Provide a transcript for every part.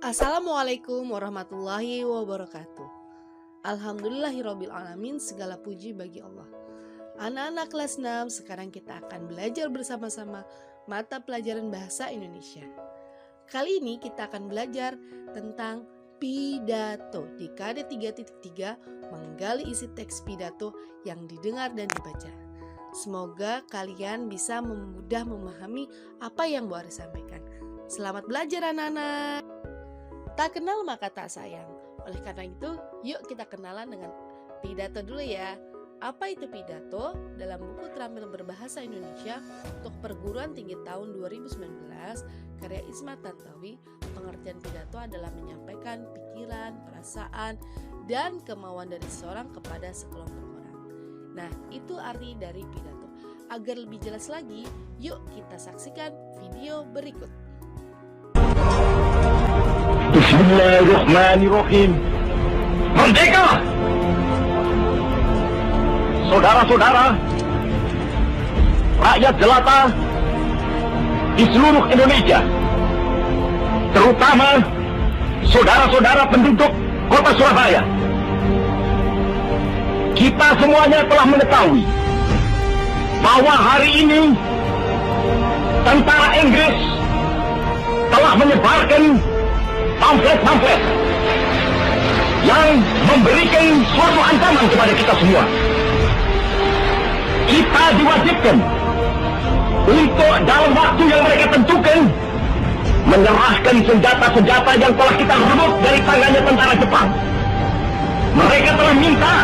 Assalamualaikum warahmatullahi wabarakatuh. Alhamdulillahirabbil alamin, segala puji bagi Allah. Anak-anak kelas 6, sekarang kita akan belajar bersama-sama mata pelajaran bahasa Indonesia. Kali ini kita akan belajar tentang pidato. Di KD 3.3 menggali isi teks pidato yang didengar dan dibaca. Semoga kalian bisa mudah memahami apa yang Bu Ari sampaikan. Selamat belajar anak-anak. Tak kenal maka tak sayang. Oleh karena itu, yuk kita kenalan dengan pidato dulu ya. Apa itu pidato? Dalam buku Terampil Berbahasa Indonesia untuk Perguruan Tinggi tahun 2019, karya Isma Tantawi, pengertian pidato adalah menyampaikan pikiran, perasaan, dan kemauan dari seseorang kepada sekelompok orang. Nah, itu arti dari pidato. Agar lebih jelas lagi, yuk kita saksikan video berikut. Bismillahirrahmanirrahim. Merdeka! Saudara-saudara, rakyat jelata di seluruh Indonesia, terutama saudara-saudara penduduk kota Surabaya, kita semuanya telah mengetahui bahwa hari ini tentara Inggris telah menyebarkan pamflet-pamflet yang memberikan suatu ancaman kepada kita semua. Kita diwajibkan untuk dalam waktu yang mereka tentukan menyerahkan senjata-senjata yang telah kita rebut dari tangannya tentara Jepang. Mereka telah minta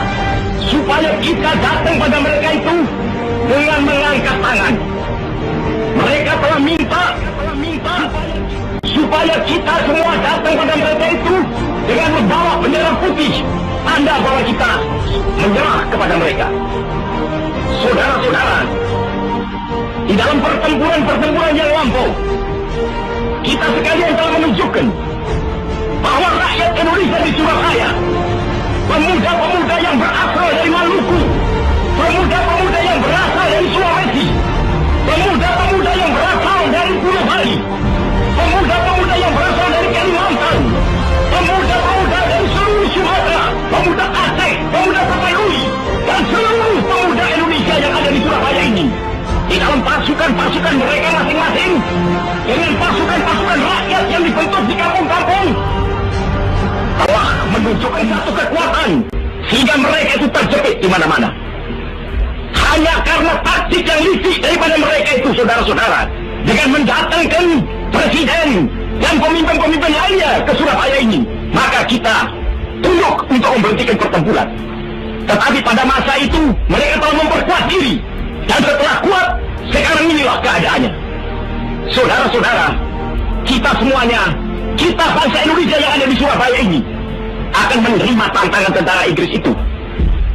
supaya kita datang pada mereka itu dengan mengangkat tangan. Mereka telah minta supaya kita semua datang pada mereka itu dengan membawa bendera putih, tanda bahwa kita menyerah kepada mereka. Saudara-saudara, di dalam pertempuran yang lampau, kita sekalian telah menunjukkan bahwa rakyat Indonesia di Surabaya, pemuda-pemuda yang berasal dari Maluku, pemuda-pemuda yang berasal dari Sulawesi, pemuda-pemuda yang berasal dari Pulau Bali, pemuda-pemuda yang berasal dari Kalimantan, pemuda-pemuda dari seluruh Sumatera, pemuda Aceh, pemuda Tapanuli, dan seluruh pemuda Indonesia yang ada di Surabaya ini, di dalam pasukan-pasukan mereka masing-masing, dengan pasukan-pasukan rakyat yang dibentuk di kampung-kampung, telah menunjukkan satu kekuatan sehingga mereka itu terjepit di mana-mana. Hanya karena taktik yang licik daripada mereka itu, saudara-saudara, dengan mendatangkan presiden dan pemimpin-pemimpin lainnya ke Surabaya ini, maka kita tunduk untuk memberhentikan pertempuran. Tetapi pada masa itu mereka telah memperkuat diri, dan setelah kuat, sekarang inilah keadaannya. Saudara-saudara, kita semuanya, kita bangsa Indonesia yang ada di Surabaya ini akan menerima tantangan tentara Inggris itu.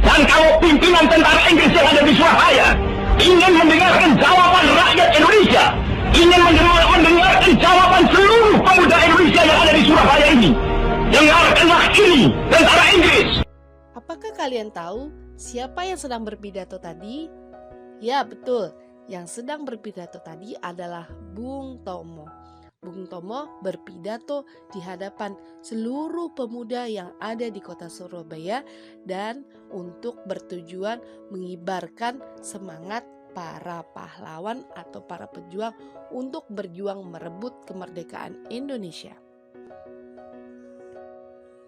Dan kalau pimpinan tentara Inggris yang ada di Surabaya ingin mendengarkan jawaban rakyat Indonesia, ingin mendengarkan jawaban seluruh pemuda Indonesia yang ada di Surabaya ini, dengarkanlah ini tentara Inggris. Apakah kalian tahu siapa yang sedang berpidato tadi? Ya, betul. Yang sedang berpidato tadi adalah Bung Tomo. Bung Tomo berpidato di hadapan seluruh pemuda yang ada di kota Surabaya dan untuk bertujuan mengibarkan semangat para pahlawan atau para pejuang untuk berjuang merebut kemerdekaan Indonesia.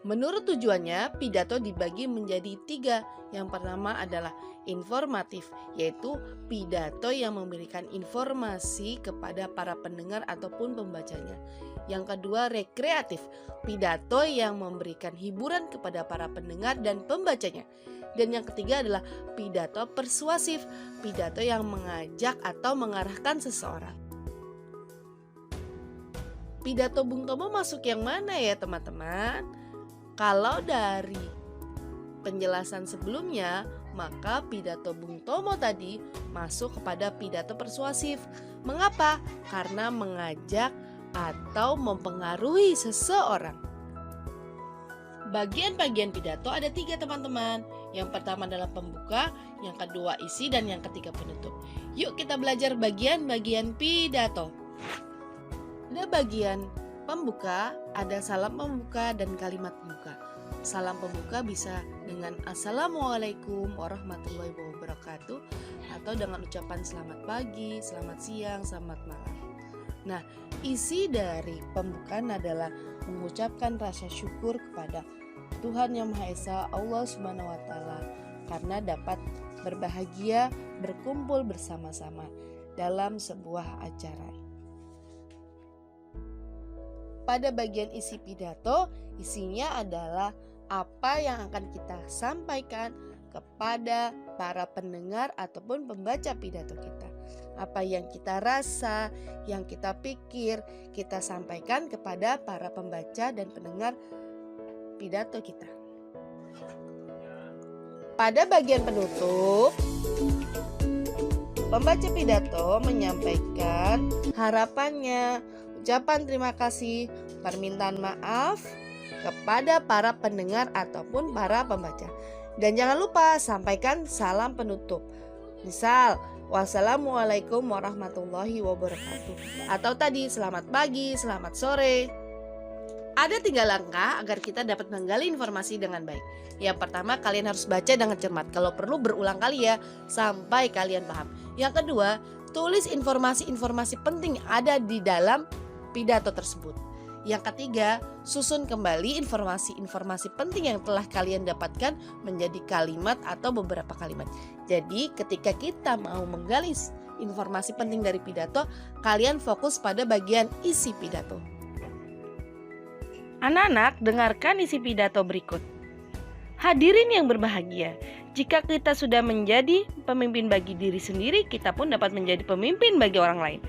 Menurut tujuannya, pidato dibagi menjadi 3. Yang pertama adalah informatif, yaitu pidato yang memberikan informasi kepada para pendengar ataupun pembacanya. Yang kedua, rekreatif, pidato yang memberikan hiburan kepada para pendengar dan pembacanya. Dan yang ketiga adalah pidato persuasif, pidato yang mengajak atau mengarahkan seseorang. Pidato Bung Tomo masuk yang mana ya teman-teman? Kalau dari penjelasan sebelumnya, maka pidato Bung Tomo tadi masuk kepada pidato persuasif. Mengapa? Karena mengajak atau mempengaruhi seseorang. Bagian-bagian pidato ada 3 teman-teman. Yang pertama adalah pembuka, yang kedua isi, dan yang ketiga penutup. Yuk kita belajar bagian-bagian pidato. Ada bagian pembuka ada salam pembuka dan kalimat pembuka. Salam pembuka bisa dengan Assalamualaikum warahmatullahi wabarakatuh atau dengan ucapan selamat pagi, selamat siang, selamat malam. Nah, isi dari pembukaan adalah mengucapkan rasa syukur kepada Tuhan Yang Maha Esa, Allah Subhanahu wa taala, karena dapat berbahagia berkumpul bersama-sama dalam sebuah acara. Pada bagian isi pidato, isinya adalah apa yang akan kita sampaikan kepada para pendengar ataupun pembaca pidato kita. Apa yang kita rasa, yang kita pikir, kita sampaikan kepada para pembaca dan pendengar pidato kita. Pada bagian penutup, pembaca pidato menyampaikan harapannya, ucapan terima kasih, permintaan maaf kepada para pendengar ataupun para pembaca. Dan jangan lupa sampaikan salam penutup. Misal, wassalamualaikum warahmatullahi wabarakatuh. Atau tadi, selamat pagi, selamat sore. Ada 3 langkah agar kita dapat menggali informasi dengan baik. Yang pertama, kalian harus baca dengan cermat. Kalau perlu berulang kali ya, sampai kalian paham. Yang kedua, tulis informasi-informasi penting yang ada di dalam pidato tersebut. Yang ketiga, susun kembali informasi-informasi penting yang telah kalian dapatkan menjadi kalimat atau beberapa kalimat. Jadi ketika kita mau menggali informasi penting dari pidato, kalian fokus pada bagian isi pidato. Anak-anak, dengarkan isi pidato berikut. Hadirin yang berbahagia, jika kita sudah menjadi pemimpin bagi diri sendiri, kita pun dapat menjadi pemimpin bagi orang lain.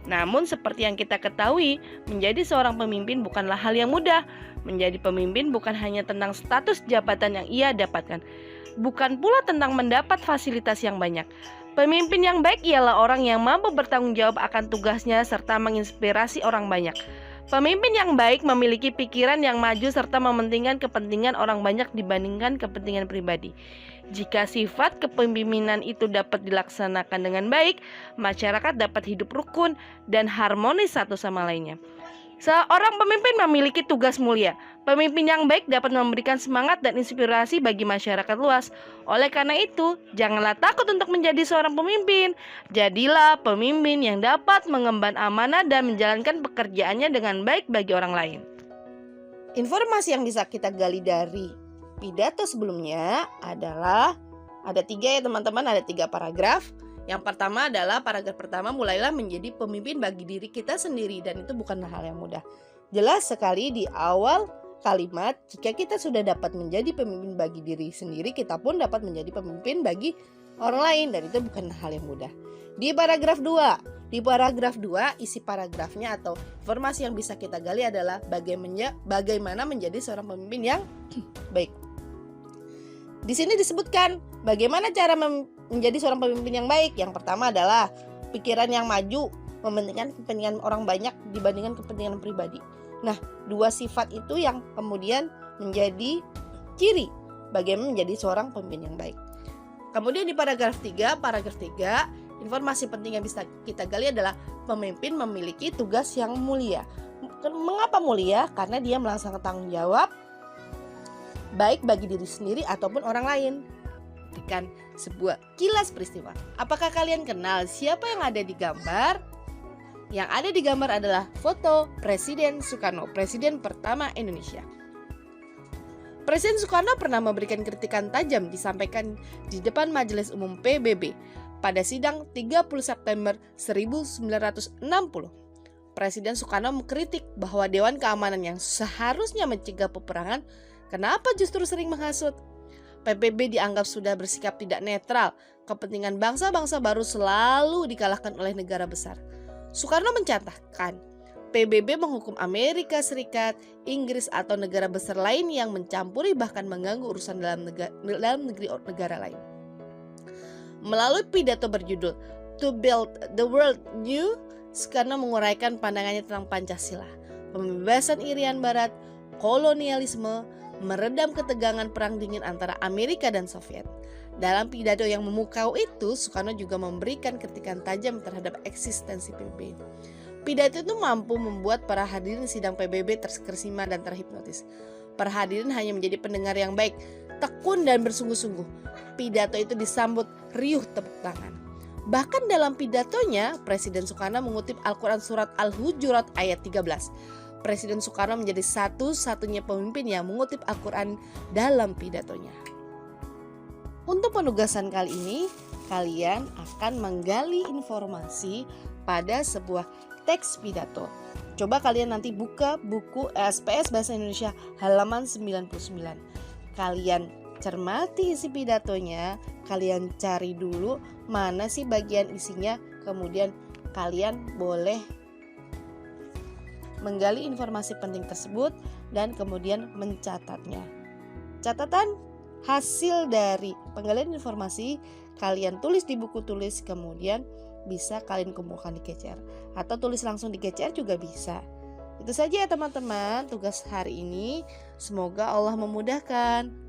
Namun seperti yang kita ketahui, menjadi seorang pemimpin bukanlah hal yang mudah. Menjadi pemimpin bukan hanya tentang status jabatan yang ia dapatkan, bukan pula tentang mendapat fasilitas yang banyak. Pemimpin yang baik ialah orang yang mampu bertanggung jawab akan tugasnya serta menginspirasi orang banyak. Pemimpin yang baik memiliki pikiran yang maju serta mementingkan kepentingan orang banyak dibandingkan kepentingan pribadi. Jika sifat kepemimpinan itu dapat dilaksanakan dengan baik, masyarakat dapat hidup rukun dan harmonis satu sama lainnya. Seorang pemimpin memiliki tugas mulia. Pemimpin yang baik dapat memberikan semangat dan inspirasi bagi masyarakat luas. Oleh karena itu, janganlah takut untuk menjadi seorang pemimpin. Jadilah pemimpin yang dapat mengemban amanah dan menjalankan pekerjaannya dengan baik bagi orang lain. Informasi yang bisa kita gali dari pidato sebelumnya adalah ada 3 ya teman-teman, ada 3 paragraf. Yang pertama adalah paragraf pertama, mulailah menjadi pemimpin bagi diri kita sendiri, dan itu bukan hal yang mudah. Jelas sekali di awal kalimat, jika kita sudah dapat menjadi pemimpin bagi diri sendiri, kita pun dapat menjadi pemimpin bagi orang lain, dan itu bukan hal yang mudah. Di paragraf 2, isi paragrafnya atau informasi yang bisa kita gali adalah bagaimana menjadi seorang pemimpin yang baik. Di sini disebutkan bagaimana cara menjadi seorang pemimpin yang baik. Yang pertama adalah pikiran yang maju, mementingkan kepentingan orang banyak dibandingkan kepentingan pribadi. Nah, 2 sifat itu yang kemudian menjadi ciri bagaimana menjadi seorang pemimpin yang baik. Kemudian di paragraf 3, informasi penting yang bisa kita gali adalah pemimpin memiliki tugas yang mulia. Mengapa mulia? Karena dia melaksanakan tanggung jawab baik bagi diri sendiri ataupun orang lain. Berikan sebuah kilas peristiwa. Apakah kalian kenal siapa yang ada di gambar? Yang ada di gambar adalah foto Presiden Soekarno, Presiden pertama Indonesia. Presiden Soekarno pernah memberikan kritikan tajam disampaikan di depan Majelis Umum PBB pada sidang 30 September 1960. Presiden Soekarno mengkritik bahwa Dewan Keamanan yang seharusnya mencegah peperangan, kenapa justru sering menghasut? PBB dianggap sudah bersikap tidak netral. Kepentingan bangsa-bangsa baru selalu dikalahkan oleh negara besar. Soekarno mencatatkan, PBB menghukum Amerika Serikat, Inggris atau negara besar lain yang mencampuri bahkan mengganggu urusan dalam negeri negara lain. Melalui pidato berjudul To Build the World New, Soekarno menguraikan pandangannya tentang Pancasila, pembebasan Irian Barat, kolonialisme, meredam ketegangan perang dingin antara Amerika dan Soviet. Dalam pidato yang memukau itu, Soekarno juga memberikan kritikan tajam terhadap eksistensi PBB. Pidato itu mampu membuat para hadirin sidang PBB terkesima dan terhipnotis. Para hadirin hanya menjadi pendengar yang baik, tekun dan bersungguh-sungguh. Pidato itu disambut riuh tepuk tangan. Bahkan dalam pidatonya, Presiden Soekarno mengutip Al-Quran Surat Al-Hujurat ayat 13. Presiden Soekarno menjadi satu-satunya pemimpin yang mengutip Al-Quran dalam pidatonya. Untuk penugasan kali ini, kalian akan menggali informasi pada sebuah teks pidato. Coba kalian nanti buka buku SPS Bahasa Indonesia halaman 99. Kalian cermati isi pidatonya, kalian cari dulu mana sih bagian isinya, kemudian kalian boleh menggali informasi penting tersebut dan kemudian mencatatnya. Catatan hasil dari penggalian informasi kalian tulis di buku tulis, kemudian bisa kalian kumpulkan di GCR atau tulis langsung di GCR juga bisa. Itu saja ya teman-teman tugas hari ini. Semoga Allah memudahkan.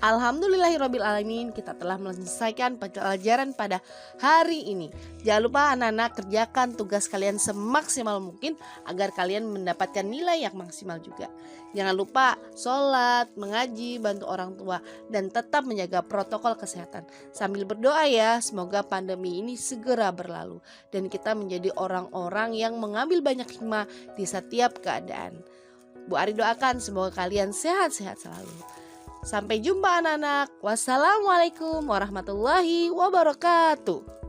Alhamdulillahirrabbilalamin, kita telah menyelesaikan pelajaran pada hari ini. Jangan lupa anak-anak kerjakan tugas kalian semaksimal mungkin agar kalian mendapatkan nilai yang maksimal juga. Jangan lupa sholat, mengaji, bantu orang tua, dan tetap menjaga protokol kesehatan. Sambil berdoa ya, semoga pandemi ini segera berlalu dan kita menjadi orang-orang yang mengambil banyak hikmah di setiap keadaan. Bu Ari doakan semoga kalian sehat-sehat selalu. Sampai jumpa anak-anak. Wassalamualaikum warahmatullahi wabarakatuh.